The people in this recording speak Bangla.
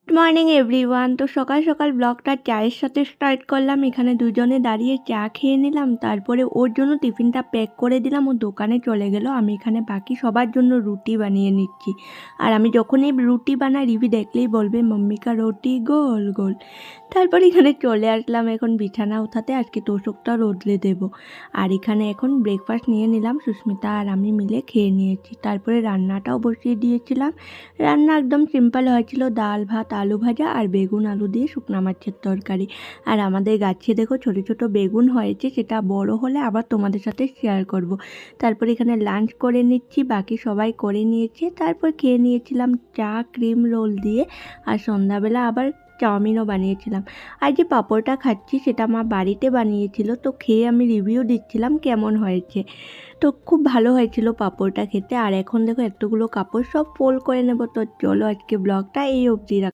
Good morning everyone. তো সকাল সকাল ব্লগটা চায়ের সাথে স্টার্ট করলাম। এখানে দুজনে দাঁড়িয়ে চা খেয়ে নিলাম, তারপরে ওর জন্য টিফিনটা প্যাক করে দিলাম, ও দোকানে চলে গেল। আমি এখানে বাকি সবার জন্য রুটি বানিয়ে নিচ্ছি। আর আমি যখনই রুটি বানাই রিভি দেখলেই বলবে মাম্মি কা রুটি গোল গোল। তারপর এখানে চলে আসলাম এখন বিছানা উঠাতে, আজকে তোষকটা রোদলে দেব। আর এখানে এখন ব্রেকফাস্ট নিয়ে নিলাম, সুস্মিতা আর আমি মিলে খেয়ে নিয়েছি। তারপরে রান্নাটাও বসিয়ে দিয়েছিলাম। রান্না একদম সিম্পল হয়েছিল, ডাল ভাত আলু ভাজা আর বেগুন আলু দিয়ে শুকনা মাছের তরকারি। আর আমাদের গাছে দেখো ছোট ছোট বেগুন হয়েছে, সেটা বড় হলে আবার তোমাদের সাথে শেয়ার করব। তারপর এখানে লাঞ্চ করে নিচ্ছি, বাকি সবাই করে নিয়েছে। তারপর খেয়ে নিয়েছিলাম চা ক্রিম রোল দিয়ে, আর সন্ধ্যাবেলা আবার চাউমিনও বানিয়েছিলাম। আর যে পাঁপড়টা খাচ্ছি সেটা মা বাড়িতে বানিয়েছিল, তো খেয়ে আমি রিভিউ দিচ্ছিলাম কেমন হয়েছে। তো খুব ভালো হয়েছিল পাঁপড়টা খেতে। আর এখন দেখো এতগুলো কাপড় সব ফোল্ড করে নেব। তো চলো আজকে ব্লগটা এই অবধি রাখ।